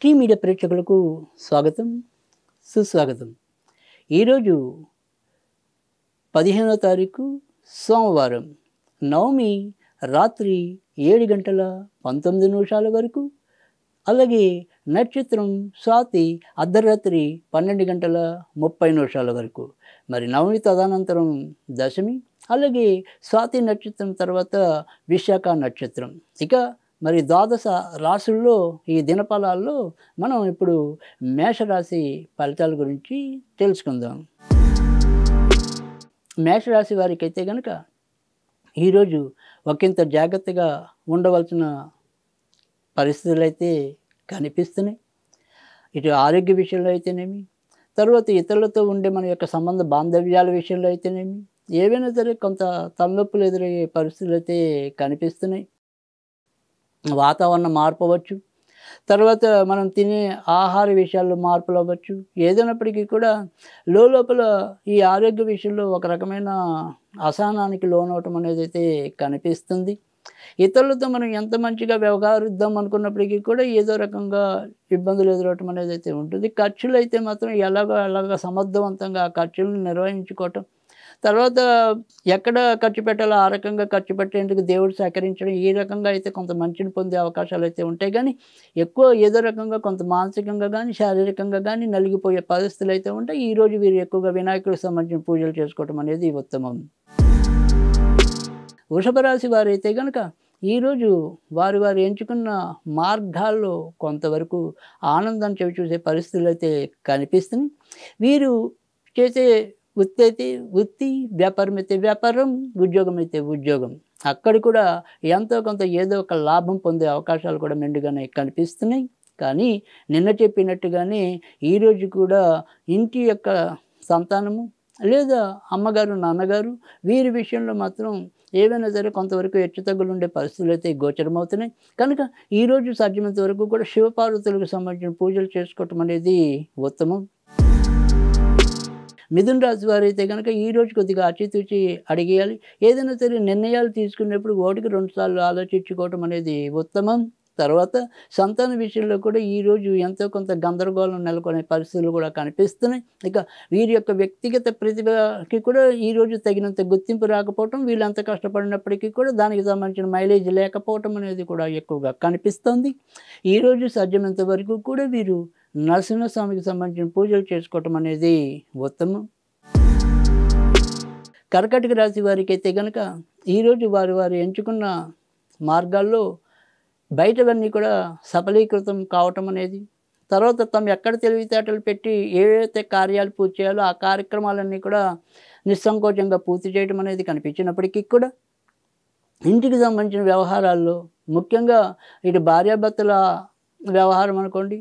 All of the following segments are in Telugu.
టీ మీడియా ప్రేక్షకులకు స్వాగతం, సుస్వాగతం. ఈరోజు 15వ తారీఖు సోమవారం, నవమి రాత్రి 7:19 వరకు, అలాగే నక్షత్రం స్వాతి అర్ధరాత్రి 12:30 వరకు. మరి నవమి తదనంతరం దశమి, అలాగే స్వాతి నక్షత్రం తర్వాత విశాఖ నక్షత్రం. ఇక మరి ద్వాదశ రాశుల్లో ఈ దినఫలాల్లో మనం ఇప్పుడు మేషరాశి ఫలితాల గురించి తెలుసుకుందాం. మేషరాశి వారికి అయితే కనుక ఈరోజు ఒకంత జాగ్రత్తగా ఉండవలసిన పరిస్థితులు అయితే కనిపిస్తున్నాయి. ఇటు ఆరోగ్య విషయంలో అయితేనేమి, తర్వాత ఇతరులతో ఉండే మన యొక్క సంబంధ బాంధవ్యాల విషయంలో అయితేనేమి, ఏవైనా సరే కొంత తలనొప్పులు ఎదురయ్యే పరిస్థితులు అయితే కనిపిస్తున్నాయి. వాతావరణ మార్పు అవ్వచ్చు, తర్వాత మనం తినే ఆహార విషయాల్లో మార్పులు అవ్వచ్చు. ఏదైనప్పటికీ కూడా లోపల ఈ ఆరోగ్య విషయంలో ఒక రకమైన అసహనానికి లోనవటం అనేది అయితే కనిపిస్తుంది. ఇతరులతో మనం ఎంత మంచిగా వ్యవహరిద్దాం అనుకున్నప్పటికీ కూడా ఏదో రకంగా ఇబ్బందులు ఎదురవటం అనేది అయితే ఉంటుంది. ఖర్చులు అయితే మాత్రం ఎలాగో సమర్థవంతంగా ఆ ఖర్చులను నిర్వహించుకోవటం, తర్వాత ఎక్కడ ఖర్చు పెట్టాలో ఆ రకంగా ఖర్చు పెట్టేందుకు దేవుడు సహకరించడం, ఈ రకంగా అయితే కొంత మంచిని పొందే అవకాశాలు అయితే ఉంటాయి. కానీ ఎక్కువ ఏదో రకంగా కొంత మానసికంగా కానీ శారీరకంగా కానీ నలిగిపోయే పరిస్థితులు అయితే ఉంటాయి. ఈరోజు వీరు ఎక్కువగా వినాయకుడికి సంబంధించిన పూజలు చేసుకోవటం అనేది ఉత్తమం. వృషభ రాశి వారైతే కనుక ఈరోజు వారు ఎంచుకున్న మార్గాల్లో కొంతవరకు ఆనందం చవిచూసే పరిస్థితులు అయితే కనిపిస్తున్నాయి. వీరు చేసే వృత్తి అయితే వృత్తి, వ్యాపారం అయితే వ్యాపారం, ఉద్యోగం అయితే ఉద్యోగం, అక్కడ కూడా ఎంతో కొంత ఏదో ఒక లాభం పొందే అవకాశాలు కూడా మెండుగానే కనిపిస్తున్నాయి. కానీ నిన్న చెప్పినట్టుగానే ఈరోజు కూడా ఇంటి యొక్క సంతానము లేదా అమ్మగారు, నాన్నగారు వీరి విషయంలో మాత్రం ఏవైనా సరే కొంతవరకు హెచ్చుతగ్గులు ఉండే పరిస్థితులు అయితే గోచరమవుతున్నాయి. కనుక ఈరోజు సాధ్యమైనంత వరకు కూడా శివపార్వతులకు సంబంధించిన పూజలు చేసుకోవటం అనేది ఉత్తమం. మిథున రాశి వారైతే కనుక ఈరోజు కొద్దిగా ఆచితూచి అడిగేయాలి. ఏదైనా సరే నిర్ణయాలు తీసుకునేప్పుడు 1-2 సార్లు ఆలోచించుకోవటం అనేది ఉత్తమం. తర్వాత సంతాన విషయంలో కూడా ఈరోజు ఎంతో కొంత గందరగోళం నెలకొనే పరిస్థితులు కూడా కనిపిస్తున్నాయి. ఇక వీరి యొక్క వ్యక్తిగత ప్రతిభకి కూడా ఈరోజు తగినంత గుర్తింపు రాకపోవటం, వీళ్ళు ఎంత కష్టపడినప్పటికీ కూడా దానికి సంబంధించిన మైలేజ్ లేకపోవటం అనేది కూడా ఎక్కువగా కనిపిస్తుంది. ఈరోజు సాధ్యమైనంత వరకు కూడా వీరు నరసింహస్వామికి సంబంధించిన పూజలు చేసుకోవటం అనేది ఉత్తమం. కర్కాటక రాశి వారికి అయితే కనుక ఈరోజు వారు ఎంచుకున్న మార్గాల్లో బయటవన్నీ కూడా సఫలీకృతం కావటం అనేది, తర్వాత తమ ఎక్కడ తెలివితేటలు పెట్టి ఏవైతే కార్యాలు పూర్తి చేయాలో ఆ కార్యక్రమాలన్నీ కూడా నిస్సంకోచంగా పూర్తి చేయడం అనేది కనిపించినప్పటికీ కూడా ఇంటికి సంబంధించిన వ్యవహారాల్లో ముఖ్యంగా ఇటు భార్యాభర్తల వ్యవహారం అనుకోండి,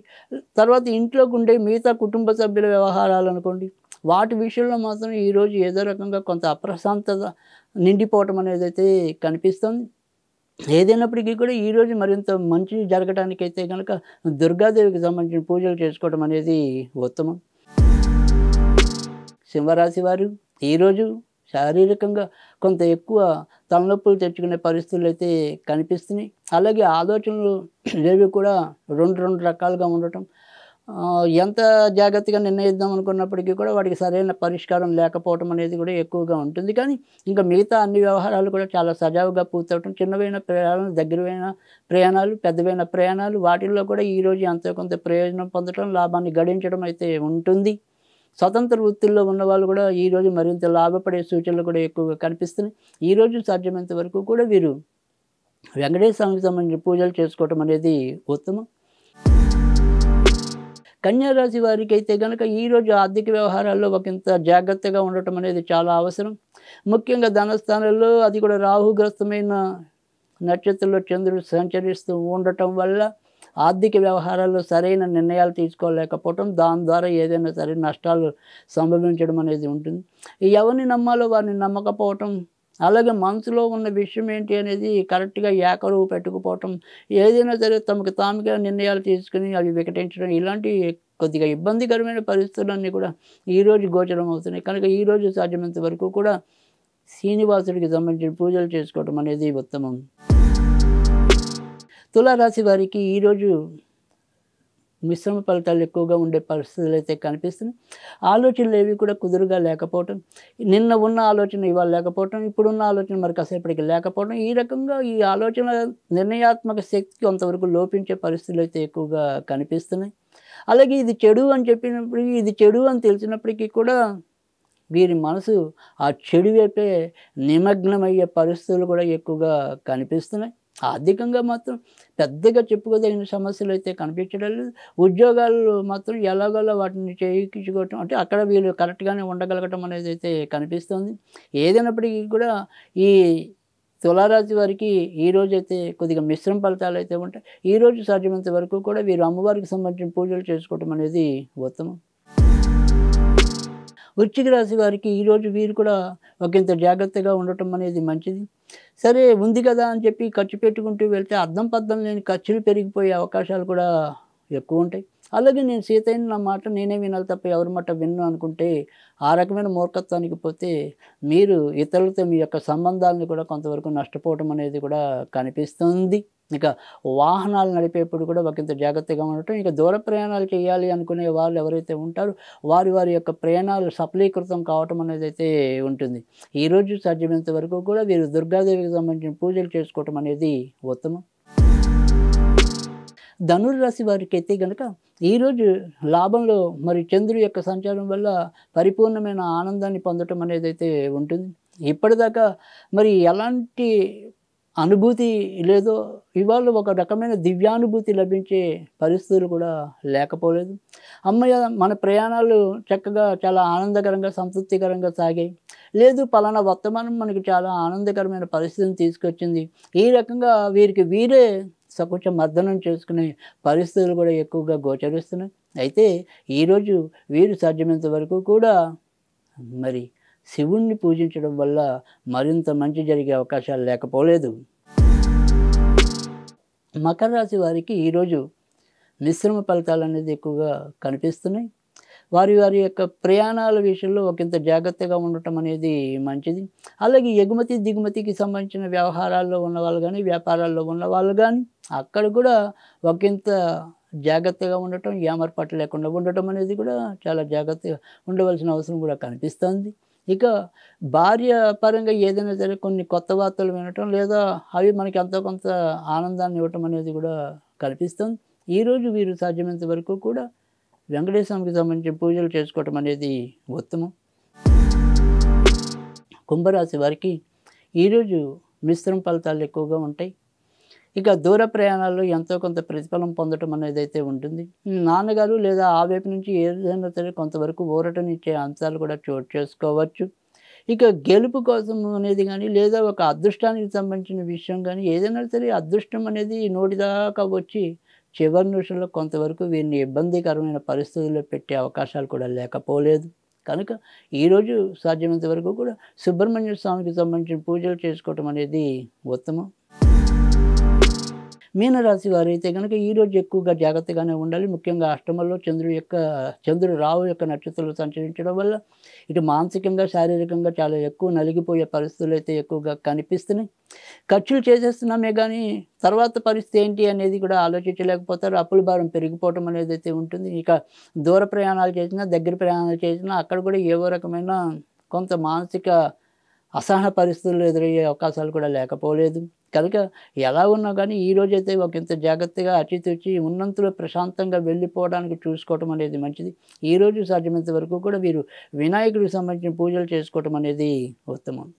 తర్వాత ఇంట్లోకి ఉండే మిగతా కుటుంబ సభ్యుల వ్యవహారాలు అనుకోండి, వాటి విషయంలో మాత్రం ఈరోజు ఏదో రకంగా కొంత అప్రశాంతత నిండిపోవటం అనేది అయితే కనిపిస్తుంది. ఏదైనప్పటికీ కూడా ఈరోజు మరింత మంచి జరగడానికైతే కనుక దుర్గాదేవికి సంబంధించిన పూజలు చేసుకోవడం అనేది ఉత్తమం. సింహరాశి వారు ఈరోజు శారీరకంగా కొంత ఎక్కువ తలనొప్పులు తెచ్చుకునే పరిస్థితులు అయితే కనిపిస్తున్నాయి. అలాగే ఆలోచనలు అనేవి కూడా రెండు రకాలుగా ఉండటం, ఎంత జాగ్రత్తగా నిర్ణయిద్దాం అనుకున్నప్పటికీ కూడా వాటికి సరైన పరిష్కారం లేకపోవటం అనేది కూడా ఎక్కువగా ఉంటుంది. కానీ ఇంకా మిగతా అన్ని వ్యవహారాలు కూడా చాలా సజావుగా పూర్తవటం, చిన్నవైన ప్రయాణాలు, దగ్గరవైన ప్రయాణాలు, పెద్దవైన ప్రయాణాలు, వాటిల్లో కూడా ఈరోజు ఎంతో కొంత ప్రయోజనం పొందడం, లాభాన్ని గడించడం అయితే ఉంటుంది. స్వతంత్ర వృత్తుల్లో ఉన్నవాళ్ళు కూడా ఈరోజు మరింత లాభపడే సూచనలు కూడా ఎక్కువగా కనిపిస్తున్నాయి. ఈరోజు సాధ్యమైనంత వరకు కూడా వీరు వెంకటేశ్వర స్వామికి సంబంధించిన పూజలు చేసుకోవటం అనేది ఉత్తమం. కన్యా రాశి వారికి అయితే కనుక ఈరోజు ఆర్థిక వ్యవహారాల్లో ఒకంత జాగ్రత్తగా ఉండటం అనేది చాలా అవసరం. ముఖ్యంగా ధనస్థానంలో అది కూడా రాహుగ్రస్తమైన నక్షత్రంలో చంద్రుడు సంచరిస్తూ ఉండటం వల్ల ఆర్థిక వ్యవహారాల్లో సరైన నిర్ణయాలు తీసుకోలేకపోవటం, దాని ద్వారా ఏదైనా సరే నష్టాలు సంభవించడం అనేది ఉంటుంది. ఎవరిని నమ్మాలో వారిని నమ్మకపోవటం, అలాగే మనసులో ఉన్న విషయం ఏంటి అనేది కరెక్ట్గా ఏకరువు పెట్టుకుపోవటం, ఏదైనా సరే తమకు తాముగా నిర్ణయాలు తీసుకుని అవి వికటించడం, ఇలాంటి కొద్దిగా ఇబ్బందికరమైన పరిస్థితులన్నీ కూడా ఈరోజు గోచరం అవుతున్నాయి. కనుక ఈరోజు సాధ్యమైనంత వరకు కూడా శ్రీనివాసుడికి సంబంధించిన పూజలు చేసుకోవటం అనేది ఉత్తమం. తులారాశి వారికి ఈరోజు మిశ్రమ ఫలితాలు ఎక్కువగా ఉండే పరిస్థితులు అయితే కనిపిస్తున్నాయి. ఆలోచనలు ఏవి కూడా కుదురుగా లేకపోవటం, నిన్న ఉన్న ఆలోచన ఇవాళ లేకపోవటం, ఇప్పుడున్న ఆలోచన మరి కాసేపటికి లేకపోవడం, ఈ రకంగా ఈ ఆలోచన నిర్ణయాత్మక శక్తి కొంతవరకు లోపించే పరిస్థితులు అయితే ఎక్కువగా కనిపిస్తున్నాయి. అలాగే ఇది చెడు అని చెప్పినప్పటికీ, ఇది చెడు అని తెలిసినప్పటికీ కూడా వీరి మనసు ఆ చెడు వైపే నిమగ్నమయ్యే పరిస్థితులు కూడా ఎక్కువగా కనిపిస్తున్నాయి. ఆర్థికంగా మాత్రం పెద్దగా చెప్పుకోదగిన సమస్యలు అయితే కనిపించడం లేదు. ఉద్యోగాలు మాత్రం ఎలాగోలా వాటిని చేయించుకోవటం, అంటే అక్కడ వీళ్ళు కరెక్ట్‌గానే ఉండగలగటం అనేది అయితే కనిపిస్తుంది. ఏదైనప్పటికీ కూడా ఈ తులారాశి వారికి ఈరోజైతే కొద్దిగా మిశ్రమ ఫలితాలు అయితే ఉంటాయి. ఈరోజు సాధ్యమైనంత వరకు కూడా వీరు అమ్మవారికి సంబంధించిన పూజలు చేసుకోవటం అనేది ఉత్తమం. వృశ్చిక రాశి వారికి ఈరోజు వీరు కూడా ఒకంత జాగ్రత్తగా ఉండటం అనేది మంచిది. సరే ఉంది కదా అని చెప్పి ఖర్చు పెట్టుకుంటూ వెళ్తే అద్దం పద్దం లేని ఖర్చులు పెరిగిపోయే అవకాశాలు కూడా ఎక్కువ ఉంటాయి. అలాగే నేను సీతయ్యని నా మాట నేనే వినాలి తప్ప ఎవరి మాట వినను అనుకుంటే ఆ రకమైన మూర్ఖత్వానికి పోతే మీరు ఇతరులతో మీ యొక్క సంబంధాలను కూడా కొంతవరకు నష్టపోవటం అనేది కూడా కనిపిస్తుంది. ఇక వాహనాలు నడిపేప్పుడు కూడా ఒకంత జాగ్రత్తగా ఉండటం. ఇక దూర ప్రయాణాలు చేయాలి అనుకునే వాళ్ళు ఎవరైతే ఉంటారో వారి యొక్క ప్రయాణాలు సఫలీకృతం కావటం అనేది అయితే ఉంటుంది. ఈరోజు సాధ్యమైనంత వరకు కూడా వీరు దుర్గాదేవికి సంబంధించిన పూజలు చేసుకోవటం అనేది ఉత్తమం. ధనుర్రాశి వారికైతే గనక ఈరోజు లాభంలో మరి చంద్రుడి యొక్క సంచారం వల్ల పరిపూర్ణమైన ఆనందాన్ని పొందటం అనేది అయితే ఉంటుంది. ఇప్పటిదాకా మరి ఎలాంటి అనుభూతి లేదో ఇవాళ ఒక రకమైన దివ్యానుభూతి లభించే పరిస్థితులు కూడా లేకపోలేదు. హమ్మయ్య! మన ప్రయాణాలు చక్కగా చాలా ఆనందకరంగా, సంతృప్తికరంగా సాగాయి. లేదు పలానా వర్తమానం మనకి చాలా ఆనందకరమైన పరిస్థితిని తీసుకొచ్చింది. ఈ రకంగా వీరికి వీరే సకుచ మర్దనం చేసుకునే పరిస్థితులు కూడా ఎక్కువగా గోచరిస్తున్నాయి. అయితే ఈరోజు వీరు సాధ్యమైనంత వరకు కూడా మరి శివుణ్ణి పూజించడం వల్ల మరింత మంచి జరిగే అవకాశాలు లేకపోలేదు. మకర రాశి వారికి ఈరోజు మిశ్రమ ఫలితాలు అనేది ఎక్కువగా కనిపిస్తున్నాయి. వారి యొక్క ప్రయాణాల విషయంలో ఒకంత జాగ్రత్తగా ఉండటం అనేది మంచిది. అలాగే ఎగుమతి దిగుమతికి సంబంధించిన వ్యవహారాల్లో ఉన్నవాళ్ళు కానీ, వ్యాపారాల్లో ఉన్నవాళ్ళు కానీ అక్కడ కూడా ఒకంత జాగ్రత్తగా ఉండటం, ఏమరపాటు లేకుండా ఉండటం అనేది కూడా చాలా జాగ్రత్తగా ఉండవలసిన అవసరం కూడా కనిపిస్తుంది. ఇక భార్య పరంగా ఏదైనా సరే కొన్ని కొత్త వార్తలు వినటం, లేదా అవి మనకి ఎంతో కొంత ఆనందాన్ని ఇవ్వటం అనేది కూడా కనిపిస్తుంది. ఈరోజు వీరు సాధ్యమైనంత వరకు కూడా వెంకటేశ్వరునికి సంబంధించిన పూజలు చేసుకోవటం అనేది ఉత్తమం. కుంభరాశి వారికి ఈరోజు మిశ్రమ ఫలితాలు ఎక్కువగా ఉంటాయి. ఇక దూర ప్రయాణాల్లో ఎంతో కొంత ప్రతిఫలం పొందటం అనేది అయితే ఉంటుంది. నాన్నగారు లేదా ఆ వైపు నుంచి ఏదైనా సరే కొంతవరకు ఊరటనిచ్చే అంశాలు కూడా చోటు చేసుకోవచ్చు. ఇక గెలుపు కోసం అనేది కానీ, లేదా ఒక అదృష్టానికి సంబంధించిన విషయం కానీ, ఏదైనా సరే అదృష్టం అనేది నోటి దాకా వచ్చి చివరి నిమిషంలో కొంతవరకు వీరిని ఇబ్బందికరమైన పరిస్థితుల్లో పెట్టే అవకాశాలు కూడా లేకపోలేదు. కనుక ఈరోజు సాధ్యమైనంత వరకు కూడా సుబ్రహ్మణ్య స్వామికి సంబంధించిన పూజలు చేసుకోవటం అనేది ఉత్తమం. మీనరాశి వారైతే కనుక ఈరోజు ఎక్కువగా జాగ్రత్తగానే ఉండాలి. ముఖ్యంగా అష్టమంలో చంద్రుడు రాహు యొక్క నక్షత్రాలు సంచరించడం వల్ల ఇటు మానసికంగా, శారీరకంగా చాలా ఎక్కువ నలిగిపోయే పరిస్థితులు అయితే ఎక్కువగా కనిపిస్తున్నాయి. ఖర్చులు చేసేస్తున్నామే కానీ తర్వాత పరిస్థితి ఏంటి అనేది కూడా ఆలోచించలేకపోతారు. అప్పుల భారం పెరిగిపోవటం అనేది అయితే ఉంటుంది. ఇక దూర ప్రయాణాలు చేసినా, దగ్గర ప్రయాణాలు చేసినా అక్కడ కూడా ఏవో రకమైన కొంత మానసిక అసహన పరిస్థితులు ఎదురయ్యే అవకాశాలు కూడా లేకపోలేదు. కనుక ఎలా ఉన్నా కానీ ఈరోజైతే ఒకంత జాగ్రత్తగా అచితూచి ఉన్నంతలో ప్రశాంతంగా వెళ్ళిపోవడానికి చూసుకోవటం అనేది మంచిది. ఈరోజు సాధ్యమైనంత వరకు కూడా వీరు వినాయకుడికి సంబంధించిన పూజలు చేసుకోవటం అనేది ఉత్తమం.